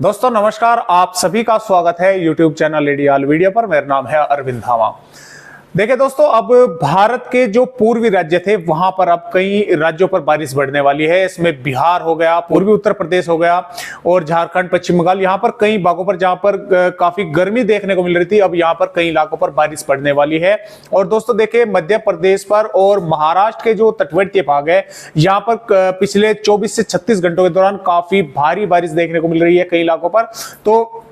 दोस्तों नमस्कार, आप सभी का स्वागत है YouTube चैनल रेडियल वीडियो पर। मेरा नाम है अरविंद धामा। देखिए दोस्तों, अब भारत के जो पूर्वी राज्य थे वहां पर अब कई राज्यों पर बारिश बढ़ने वाली है। इसमें बिहार हो गया, पूर्वी उत्तर प्रदेश हो गया और झारखंड, पश्चिम बंगाल, यहाँ पर कई भागों पर जहां पर काफी गर्मी देखने को मिल रही थी, अब यहाँ पर कई इलाकों पर बारिश पड़ने वाली है। और दोस्तों देखिए, मध्य प्रदेश पर और महाराष्ट्र के जो तटवर्तीय भाग है, यहाँ पर पिछले 24 से 36 घंटों के दौरान काफी भारी बारिश देखने को मिल रही है कई इलाकों पर। तो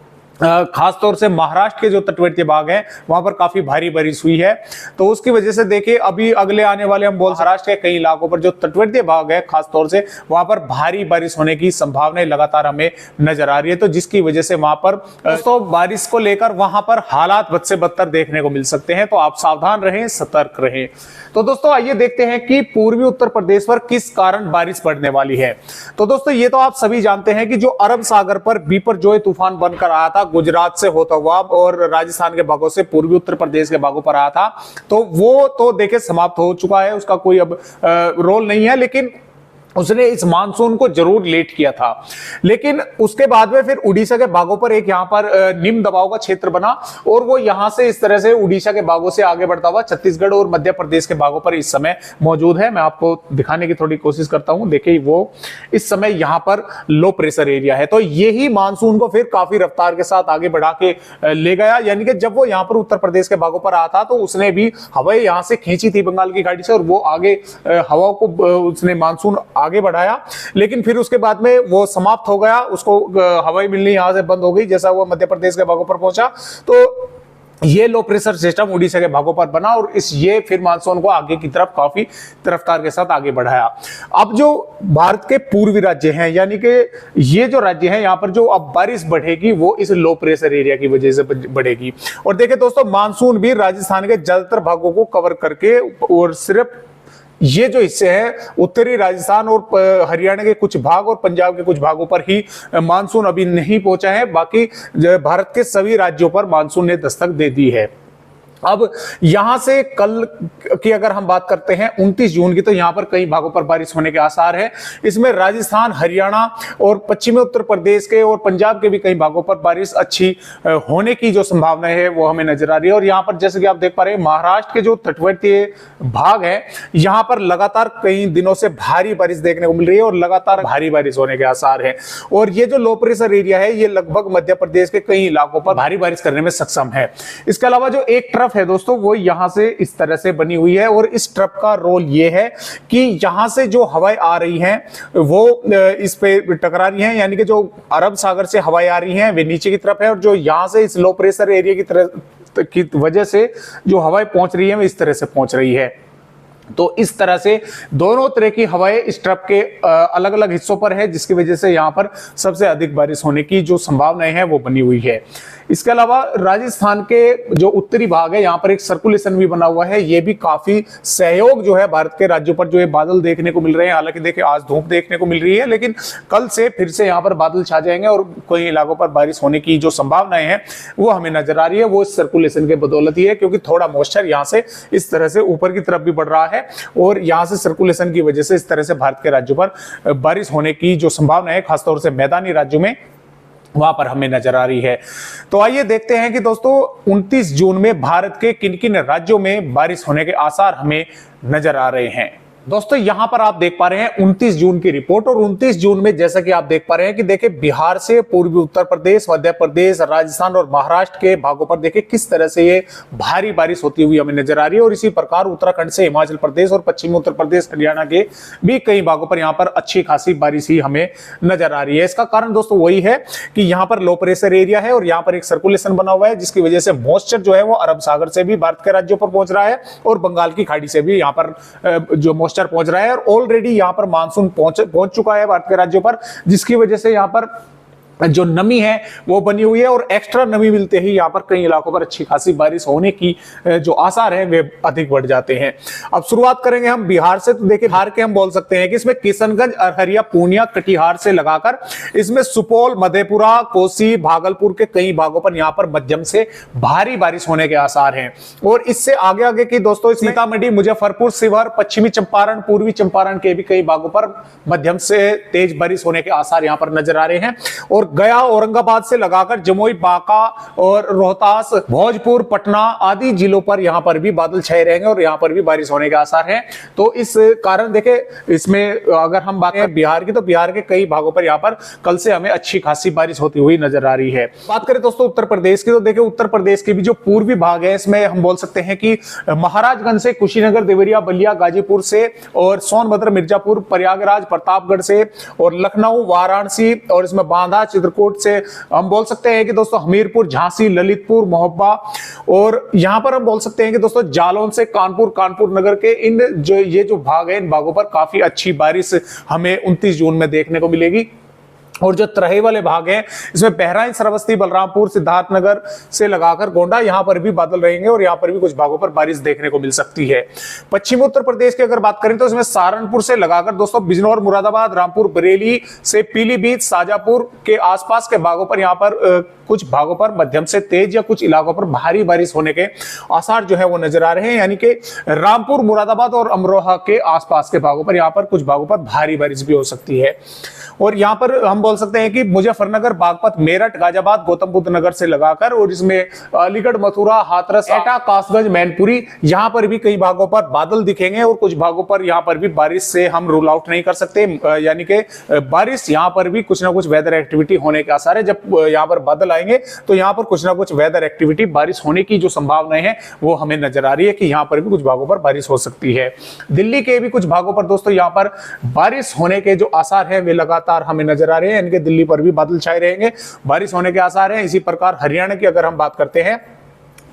खास तौर से महाराष्ट्र के जो तटवर्तीय भाग हैं वहां पर काफी भारी बारिश हुई है। तो उसकी वजह से देखिए, अभी अगले आने वाले हम महाराष्ट्र के कई इलाकों पर जो तटवर्तीय भाग है खास तौर से वहां पर भारी बारिश होने की संभावनाएं लगातार हमें नजर आ रही है। तो जिसकी वजह से वहां पर दोस्तों बारिश को लेकर वहां पर हालात बद से बदतर देखने को मिल सकते हैं। तो आप सावधान रहें, सतर्क रहें। तो दोस्तों आइए देखते हैं कि पूर्वी उत्तर प्रदेश पर किस कारण बारिश पड़ने वाली है। तो दोस्तों ये तो आप सभी जानते हैं कि जो अरब सागर पर बिपरजॉय तूफान बनकर आया था, गुजरात से होता हुआ और राजस्थान के भागों से पूर्वी उत्तर प्रदेश के भागों पर आया था, तो वो तो देखिए समाप्त हो चुका है, उसका कोई अब रोल नहीं है। लेकिन उसने इस मानसून को जरूर लेट किया था। लेकिन उसके बाद में फिर उड़ीसा के भागों पर एक यहाँ पर निम्न दबाव का क्षेत्र बना और वो यहाँ से इस तरह से उड़ीसा के भागों से आगे बढ़ता हुआ छत्तीसगढ़ और मध्य प्रदेश के भागों पर इस समय मौजूद है। मैं आपको दिखाने की थोड़ी कोशिश करता हूं। देखिए, वो इस समय यहाँ पर लो प्रेशर एरिया है। तो यही मानसून को फिर काफी रफ्तार के साथ आगे बढ़ा के ले गया। यानी कि जब वो यहाँ पर उत्तर प्रदेश के भागों पर आया था तो उसने भी हवाएं यहाँ से खींची थी बंगाल की खाड़ी से और वो आगे हवाओं को उसने मानसून आगे बढ़ाया। लेकिन फिर उसके बाद में वो समाप्त हो गया, उसको हवाई मिलनी यहां से बंद हो गई जैसा वो मध्य प्रदेश के भागों पर पहुंचा। तो ये लो प्रेशर सिस्टम उड़ीसा के भागों पर बना और ये फिर मानसून को आगे की तरफ काफी रफ्तार के साथ आगे बढ़ाया। अब जो भारत के पूर्वी राज्य हैं, यानी कि ये जो राज्य हैं, यहाँ पर जो अब बारिश बढ़ेगी वो इस लो प्रेशर एरिया की वजह से बढ़ेगी। और देखिए दोस्तों, मानसून भी राजस्थान के ज्यादातर भागों को कवर करके और सिर्फ ये जो हिस्से हैं उत्तरी राजस्थान और हरियाणा के कुछ भाग और पंजाब के कुछ भागों पर ही मानसून अभी नहीं पहुंचा है। बाकी भारत के सभी राज्यों पर मानसून ने दस्तक दे दी है। अब यहां से कल की अगर हम बात करते हैं 29 जून की, तो यहां पर कई भागों पर बारिश होने के आसार है। इसमें राजस्थान, हरियाणा और पश्चिमी उत्तर प्रदेश के और पंजाब के भी कई भागों पर बारिश अच्छी होने की जो संभावना है वो हमें नजर आ रही है। और यहां पर जैसे कि आप देख पा रहे हैं, महाराष्ट्र के जो तटवर्तीय भाग है यहां पर लगातार कई दिनों से भारी बारिश देखने को मिल रही है और लगातार भारी बारिश होने के आसार है। और ये जो लो प्रेशर एरिया है ये लगभग मध्य प्रदेश के कई इलाकों पर भारी बारिश करने में सक्षम है। इसके अलावा जो एक ट्रफ है दोस्तों, वो यहां से इस तरह से बनी हुई है और इस ट्रप का रोल ये है कि यहां से जो हवाएं आ रही हैं वो इस पे टकरा रही हैं। यानी कि जो अरब सागर से हवाएं आ रही हैं वे नीचे की तरफ है और जो यहां से इस लो प्रेशर एरिया की वजह से जो हवाएं पहुंच रही हैं वो इस तरह से पहुंच रही है। तो इस तरह से दोनों तरह की हवाएं इस ट्रप के अलग अलग हिस्सों पर है, जिसकी वजह से यहां पर सबसे अधिक बारिश होने की जो संभावनाएं हैं वो बनी हुई है। इसके अलावा राजस्थान के जो उत्तरी भाग है यहाँ पर एक सर्कुलेशन भी बना हुआ है। ये भी काफी सहयोग जो है भारत के राज्यों पर जो ये बादल देखने को मिल रहे हैं। हालांकि देखिए आज धूप देखने को मिल रही है, लेकिन कल से फिर से यहाँ पर बादल छा जाएंगे और कई इलाकों पर बारिश होने की जो संभावनाएं हैं वो हमें नजर आ रही है। वो इस सर्कुलेशन के बदौलत ही है, क्योंकि थोड़ा मॉइस्चर यहाँ से इस तरह से ऊपर की तरफ भी बढ़ रहा है और यहाँ से सर्कुलेशन की वजह से इस तरह से भारत के राज्यों पर बारिश होने की जो संभावना है खासतौर से मैदानी राज्यों में वहां पर हमें नजर आ रही है। तो आइए देखते हैं कि दोस्तों 29 जून में भारत के किन किन राज्यों में बारिश होने के आसार हमें नजर आ रहे हैं। दोस्तों यहां पर आप देख पा रहे हैं 29 जून की रिपोर्ट और 29 जून में जैसा कि आप देख पा रहे हैं कि देखिए बिहार से पूर्वी उत्तर प्रदेश, मध्य प्रदेश, राजस्थान और महाराष्ट्र के भागों पर देखिए किस तरह से ये भारी बारिश होती हुई हमें नजर आ रही है। और इसी प्रकार उत्तराखंड से हिमाचल प्रदेश और पश्चिमी उत्तर प्रदेश, हरियाणा के भी कई भागों पर यहाँ पर अच्छी खासी बारिश ही हमें नजर आ रही है। इसका कारण दोस्तों वही है कि यहाँ पर लो प्रेशर एरिया है और यहाँ पर एक सर्कुलेशन बना हुआ है, जिसकी वजह से मॉइस्चर जो है वो अरब सागर से भी भारत के राज्यों पर पहुंच रहा है और बंगाल की खाड़ी से भी यहाँ पर जो पहुंच रहा है। और ऑलरेडी यहां पर मानसून पहुंच चुका है भारत के राज्यों पर, जिसकी वजह से यहां पर जो नमी है वो बनी हुई है और एक्स्ट्रा नमी मिलते ही यहाँ पर कई इलाकों पर अच्छी खासी बारिश होने की जो आसार है वे अधिक बढ़ जाते हैं। अब शुरुआत करेंगे हम बिहार से। तो देखिए बिहार के हम बोल सकते हैं कि इसमें किशनगंज, अररिया, पूर्णिया, कटिहार से लगाकर इसमें सुपौल, मधेपुरा, कोसी, भागलपुर के कई भागों पर यहाँ पर मध्यम से भारी बारिश होने के आसार हैं। और इससे आगे आगे की दोस्तों सीतामढ़ी, मुजफ्फरपुर, शिवहर, पश्चिमी चंपारण, पूर्वी चंपारण के भी कई भागों पर मध्यम से तेज बारिश होने के आसार यहाँ पर नजर आ रहे हैं। और और गया औरंगाबाद से लगाकर जमुई, बांका और रोहतास, भोजपुर, पटना आदि जिलों पर यहां पर भी बादल छाए रहेंगे और यहां पर भी बारिश होने के आसार हैं। तो इस कारण देखे इसमें अगर हम बात करें बिहार की, तो बिहार के कई भागों पर यहां पर कल से हमें अच्छी खासी बारिश होती हुई नजर आ रही है। बात करें दोस्तों उत्तर प्रदेश की, तो देखिए उत्तर प्रदेश के भी जो पूर्वी भाग है इसमें हम बोल सकते हैं कि महाराजगंज से, कुशीनगर, देवरिया, बलिया, गाजीपुर से और सोनभद्र, मिर्जापुर, प्रयागराज, प्रतापगढ़ से और लखनऊ, वाराणसी और इसमें बांदा, चित्रकूट से हम बोल सकते हैं कि दोस्तों हमीरपुर, झांसी, ललितपुर, मोहब्बा और यहां पर हम बोल सकते हैं कि दोस्तों जालौन से कानपुर, कानपुर नगर के इन ये जो भाग है इन भागों पर काफी अच्छी बारिश हमें 29 जून में देखने को मिलेगी। और जो तराई वाले भाग हैं इसमें बहराइच, श्रावस्ती, बलरामपुर, सिद्धार्थनगर से लगाकर गोंडा, यहां पर भी बादल रहेंगे और यहां पर भी कुछ भागों पर बारिश देखने को मिल सकती है। पश्चिमी उत्तर प्रदेश की अगर बात करें तो इसमें सहारनपुर से लगाकर दोस्तों बिजनौर, मुरादाबाद, रामपुर, बरेली से पीलीभीत, शाजापुर के आसपास के भागों पर यहां पर कुछ भागों पर मध्यम से तेज या कुछ इलाकों पर भारी बारिश होने के आसार जो है वो नजर आ रहे हैं। यानी कि रामपुर, मुरादाबाद और अमरोहा के आसपास के भागों पर यहां पर कुछ भागों पर भारी बारिश भी हो सकती है। और यहां पर हम बोल सकते हैं कि मुजफ्फरनगर, बागपत, मेरठ, गाजियाबाद, गौतम बुद्ध नगर से लगाकर और इसमें अलीगढ़, मथुरा, हाथरस, एटा, कासगंज, मैनपुरी, यहां पर भी कई भागों पर बादल दिखेंगे और कुछ भागों पर यहां पर भी बारिश से हम रूल आउट नहीं कर सकते। यानी कि बारिश यहां पर भी कुछ ना कुछ वेदर एक्टिविटी होने के आसार है। जब यहां पर बादल आएंगे तो यहां पर कुछ ना कुछ वेदर एक्टिविटी, बारिश होने की जो संभावनाएं हैं वो हमें नजर आ रही है कि यहां पर भी कुछ भागों पर बारिश हो सकती है। दिल्ली के भी कुछ भागों पर दोस्तों यहां पर बारिश होने के जो आसार है वे लगातार हमें नजर आ रहे हैं। इनके दिल्ली पर भी बादल छाए रहेंगे, बारिश होने के आसार हैं। इसी प्रकार हरियाणा की अगर हम बात करते हैं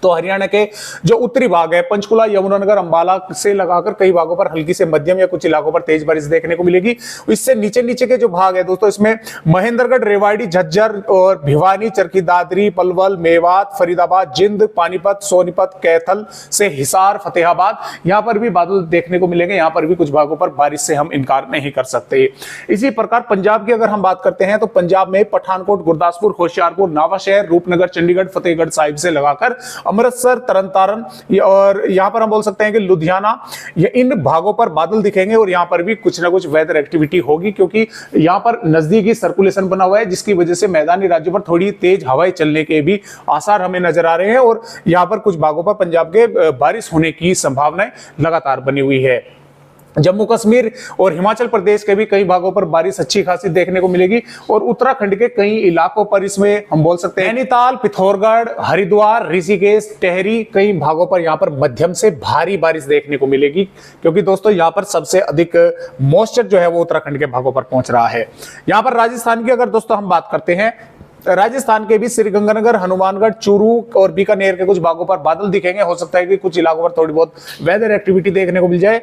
तो हरियाणा के जो उत्तरी भाग है, पंचकुला, यमुनानगर, अंबाला से लगाकर कई भागों पर हल्की से मध्यम या कुछ इलाकों पर तेज बारिश देखने को मिलेगी। इससे नीचे नीचे के जो भाग है दोस्तों इसमें महेंद्रगढ़, रेवाड़ी, झज्जर और भिवानी, चरखी दादरी, पलवल, मेवात, फरीदाबाद, जिंद, पानीपत, सोनीपत, कैथल से हिसार, फतेहाबाद, यहां पर भी बादल देखने को मिलेंगे। यहां पर भी कुछ भागों पर बारिश से हम इनकार नहीं कर सकते। इसी प्रकार पंजाब की अगर हम बात करते हैं तो पंजाब में पठानकोट, गुरदासपुर, होशियारपुर, नावाशहर, रूपनगर, चंडीगढ़, फतेहगढ़ साहिब से लगाकर अमृतसर, तरनतारन और यहां पर हम बोल सकते हैं कि लुधियाना, ये इन भागों पर बादल दिखेंगे और यहां पर भी कुछ ना कुछ वेदर एक्टिविटी होगी क्योंकि यहां पर नजदीकी सर्कुलेशन बना हुआ है जिसकी वजह से मैदानी राज्यों पर थोड़ी तेज हवाएं चलने के भी आसार हमें नजर आ रहे हैं और यहां पर कुछ भागों पर पंजाब के बारिश होने की संभावनाएं लगातार बनी हुई है। जम्मू कश्मीर और हिमाचल प्रदेश के भी कई भागों पर बारिश अच्छी खासी देखने को मिलेगी और उत्तराखंड के कई इलाकों पर इसमें हम बोल सकते हैं नैनीताल, पिथौरागढ़, हरिद्वार, ऋषिकेश, टेहरी, कई भागों पर यहां पर मध्यम से भारी बारिश देखने को मिलेगी क्योंकि दोस्तों यहां पर सबसे अधिक मॉइस्चर जो है वो उत्तराखंड के भागों पर पहुंच रहा है। यहां पर राजस्थान की अगर दोस्तों हम बात करते हैं, राजस्थान के भी श्रीगंगानगर, हनुमानगढ़, चूरू और बीकानेर के कुछ भागों पर बादल दिखेंगे। हो सकता है कि कुछ इलाकों पर थोड़ी बहुत वेदर एक्टिविटी देखने को मिल जाए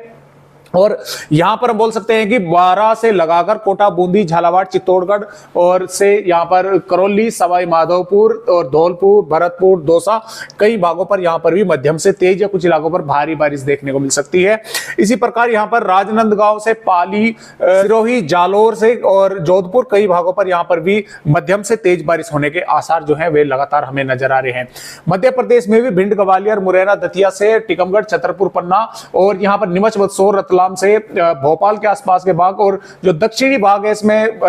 और यहां पर हम बोल सकते हैं कि 12 से लगाकर कोटा, बूंदी, झालावाड़, चित्तौड़गढ़ और से यहां पर करौली, सवाई माधोपुर और धौलपुर, भरतपुर, दौसा, कई भागों पर यहां पर भी मध्यम से तेज या कुछ इलाकों पर भारी बारिश देखने को मिल सकती है। इसी प्रकार यहां पर राजनांदगांव से पाली, सिरोही, जालोर से और जोधपुर, कई भागों पर यहां पर भी मध्यम से तेज बारिश होने के आसार जो है वे लगातार हमें नजर आ रहे हैं। मध्य प्रदेश में भी भिंड, ग्वालियर, मुरैना, दतिया से टीकमगढ़, छतरपुर, पन्ना और यहां पर नीमच, बदसौर, से भोपाल के आसपास के भाग और जो दक्षिणी भाग है इसमें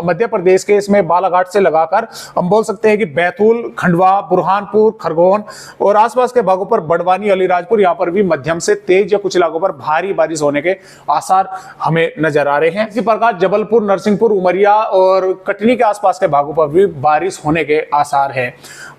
मध्य प्रदेश के, इसमें बालाघाट से लगाकर हम बोल सकते हैं कि बैतूल, खंडवा, बुरहानपुर, खरगोन और आसपास के भागों पर बड़वानी, अलीराजपुर, यहां पर भी मध्यम से तेज या कुछ इलाकों पर भारी बारिश होने के आसार हमें नजर आ रहे हैं। इसी प्रकार जबलपुर, नरसिंहपुर, उमरिया और कटनी के आसपास के भागों पर भी बारिश होने के आसार हैं।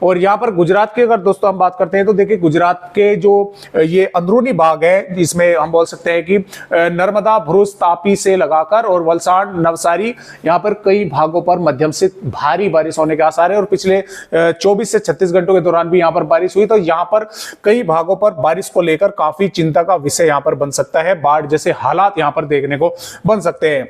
और यहां पर गुजरात की अगर दोस्तों हम बात करते हैं तो देखिए गुजरात के जो ये अंदरूनी भाग है इसमें हम बोल सकते हैं कि नर्मदा, भरूच, तापी से लगाकर और वलसाड, नवसारी, यहां पर कई भागों पर मध्यम से भारी बारिश होने के आसार है और पिछले 24 से 36 घंटों के दौरान भी यहां पर बारिश हुई। तो यहां पर कई भागों पर बारिश को लेकर काफी चिंता का विषय यहां पर बन सकता है। बाढ़ जैसे हालात यहां पर देखने को बन सकते हैं।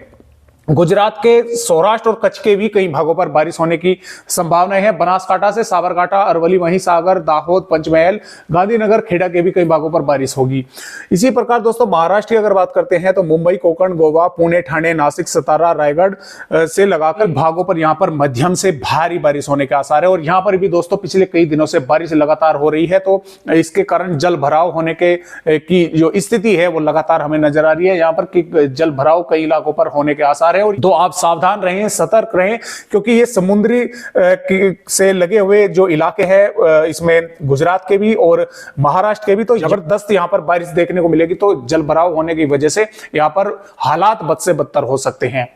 गुजरात के सौराष्ट्र और कच्छ के भी कई भागों पर बारिश होने की संभावना है। बनासकांठा से साबरकांठा, अरवली, महिसागर, दाहोद, पंचमहल, गांधीनगर, खेड़ा के भी कई भागों पर बारिश होगी। इसी प्रकार दोस्तों महाराष्ट्र की अगर बात करते हैं तो मुंबई, कोंकण, गोवा, पुणे, ठाणे, नासिक, सतारा, रायगढ़ से लगाकर भागों पर यहां पर मध्यम से भारी बारिश होने के आसार है। और यहां पर भी दोस्तों पिछले कई दिनों से बारिश लगातार हो रही है तो इसके कारण जल भराव होने के की जो स्थिति है वो लगातार हमें नजर आ रही है। यहाँ पर जल भराव कई इलाकों पर होने के आसार आसार है। और तो आप सावधान रहें, सतर्क रहें, क्योंकि ये समुद्री से लगे हुए जो इलाके हैं, इसमें गुजरात के भी और महाराष्ट्र के भी तो जबरदस्त यहां पर बारिश देखने को मिलेगी। तो जलभराव होने की वजह से यहां पर हालात बद से बदतर हो सकते हैं।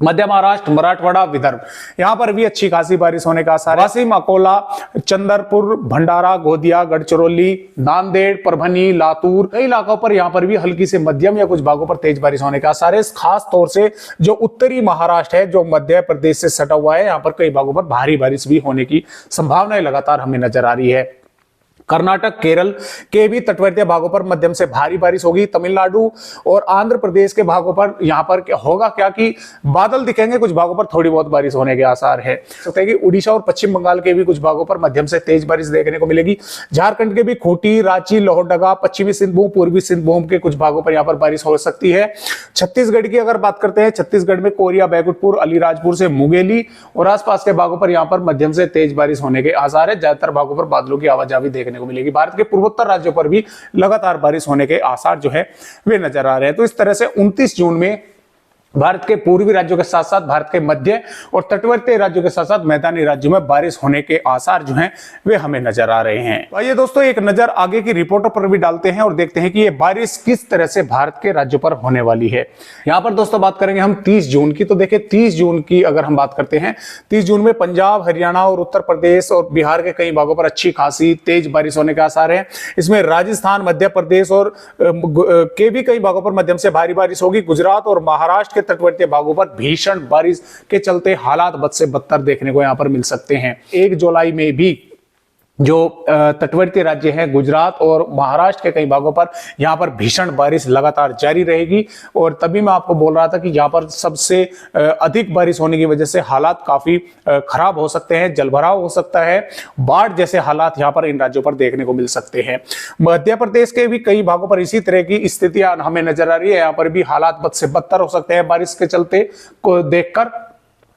मध्य महाराष्ट्र, मराठवाड़ा, विदर्भ, यहां पर भी अच्छी खासी बारिश होने का आसार है। वाशिम, अकोला, चंद्रपुर, भंडारा, गोंदिया, गढ़चिरौली, नांदेड़, परभनी, लातूर, कई इलाकों पर यहां पर भी हल्की से मध्यम या कुछ भागों पर तेज बारिश होने का आसार है। खास तौर से जो उत्तरी महाराष्ट्र है, जो मध्य प्रदेश से सटा हुआ है, यहां पर कई भागों पर भारी बारिश भी होने की संभावनाएं लगातार हमें नजर आ रही है। कर्नाटक, केरल के भी तटवर्तीय भागों पर मध्यम से भारी बारिश होगी। तमिलनाडु और आंध्र प्रदेश के भागों पर यहां पर होगा क्या कि बादल दिखेंगे, कुछ भागों पर थोड़ी बहुत बारिश होने के आसार है। सकता है कि उड़ीसा और पश्चिम बंगाल के भी कुछ भागों पर मध्यम से तेज बारिश देखने को मिलेगी। झारखंड के भी खूंटी, रांची, लोहरदगा, पश्चिमी सिंहभूम, पूर्वी सिंहभूम के कुछ भागों पर यहां पर बारिश हो सकती है। छत्तीसगढ़ की अगर बात करते हैं, छत्तीसगढ़ में कोरिया, बैकुंठपुर, अलीराजपुर से मुंगेली और आसपास के भागों पर यहां पर मध्यम से तेज बारिश होने के आसार है। ज्यादातर भागों पर बादलों की आवाजाही देखने को मिलेगी। भारत के पूर्वोत्तर राज्यों पर भी लगातार बारिश होने के आसार जो है वे नजर आ रहे हैं। तो इस तरह से 29 जून में भारत के पूर्वी राज्यों के साथ साथ भारत के मध्य और तटवर्ती राज्यों के साथ साथ मैदानी राज्यों में बारिश होने के आसार जो हैं वे हमें नजर आ रहे हैं। तो आइए दोस्तों, एक नजर आगे की रिपोर्टों पर भी डालते हैं और देखते हैं कि ये बारिश किस तरह से भारत के राज्यों पर होने वाली है। यहां पर दोस्तों बात करेंगे हम 30 जून की। तो देखिए 30 जून की अगर हम बात करते हैं, 30 जून में पंजाब, हरियाणा और उत्तर प्रदेश और बिहार के कई भागों पर अच्छी खासी तेज बारिश होने के आसार है। इसमें राजस्थान, मध्य प्रदेश और के भी कई भागों पर मध्यम से भारी बारिश होगी। गुजरात और महाराष्ट्र के तटवर्तीय भागों पर भीषण बारिश के चलते हालात बद से बदतर देखने को यहां पर मिल सकते हैं। 1 जुलाई में भी जो तटवर्ती राज्य हैं, गुजरात और महाराष्ट्र के कई भागों पर यहां पर भीषण बारिश लगातार जारी रहेगी। और तभी मैं आपको बोल रहा था कि यहां पर सबसे अधिक बारिश होने की वजह से हालात काफी खराब हो सकते हैं, जलभराव हो सकता है, बाढ़ जैसे हालात यहां पर इन राज्यों पर देखने को मिल सकते हैं। मध्य प्रदेश के भी कई भागों पर इसी तरह की स्थितियां हमें नजर आ रही है। यहां पर भी हालात बद से बदतर हो सकते हैं बारिश के चलते को देखकर।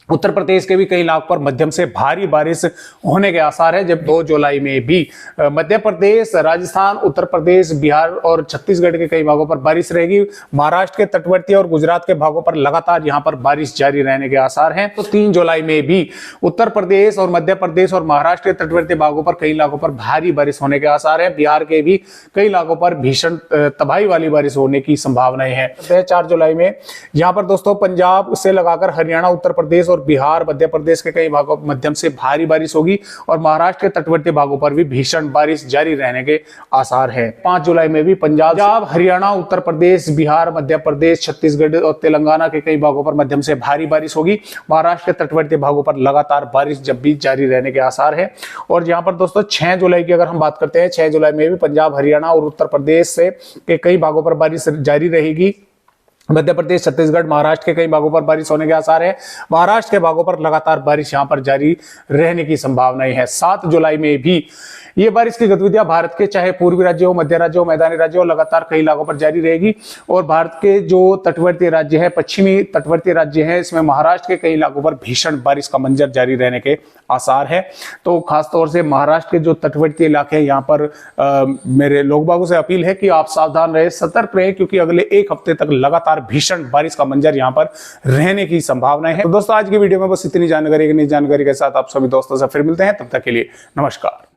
उत्तर प्रदेश के भी कई इलाकों पर मध्यम से भारी बारिश होने के आसार है। जब 2 जुलाई में भी मध्य प्रदेश, राजस्थान, उत्तर प्रदेश, बिहार और छत्तीसगढ़ के कई भागों पर बारिश रहेगी। महाराष्ट्र के तटवर्ती और गुजरात के भागों पर लगातार यहां पर बारिश जारी रहने के आसार हैं। तो 3 जुलाई में भी उत्तर प्रदेश और मध्य प्रदेश और महाराष्ट्र के तटवर्ती भागों पर कई इलाकों पर भारी बारिश होने के आसार है। बिहार के भी कई इलाकों पर भीषण तबाही वाली बारिश होने की संभावनाएं है। 4 जुलाई में यहाँ पर दोस्तों पंजाब से लगाकर हरियाणा, उत्तर प्रदेश, बिहार, मध्य प्रदेश के कई भागों पर मध्यम से भारी बारिश होगी और महाराष्ट्र के तटवर्ती भागों पर भी भीषण बारिश जारी रहने के आसार है। 5 जुलाई में भी पंजाब, हरियाणा, उत्तर प्रदेश, बिहार, मध्य प्रदेश, छत्तीसगढ़ और तेलंगाना के कई भागों पर मध्यम से भारी बारिश होगी। महाराष्ट्र के तटवर्ती भागों पर लगातार बारिश जब भी जारी रहने के आसार है। और यहाँ पर दोस्तों 6 जुलाई की अगर हम बात करते हैं, 6 जुलाई में भी पंजाब, हरियाणा और उत्तर प्रदेश से के कई भागों पर बारिश जारी रहेगी। मध्य प्रदेश, छत्तीसगढ़, महाराष्ट्र के कई भागों पर बारिश होने के आसार है। महाराष्ट्र के भागों पर लगातार बारिश यहां पर जारी रहने की संभावनाएं है। 7 जुलाई में भी ये बारिश की गतिविधियां भारत के चाहे पूर्वी राज्यों, मध्य राज्यों, मैदानी राज्यों लगातार कई इलाकों पर जारी रहेगी। और भारत के जो तटवर्ती राज्य है, पश्चिमी तटवर्ती राज्य है, इसमें महाराष्ट्र के कई इलाकों पर भीषण बारिश का मंजर जारी रहने के आसार है। तो खासतौर से महाराष्ट्र के जो तटवर्ती इलाके हैं, यहाँ पर मेरे लोग बागों से अपील है कि आप सावधान रहे, सतर्क रहे, क्योंकि अगले 1 हफ्ते तक लगातार भीषण बारिश का मंजर यहाँ पर रहने की संभावनाएं है। तो दोस्तों आज की वीडियो में बस इतनी जानकारी के साथ आप सभी दोस्तों से फिर मिलते हैं। तब तक के लिए नमस्कार।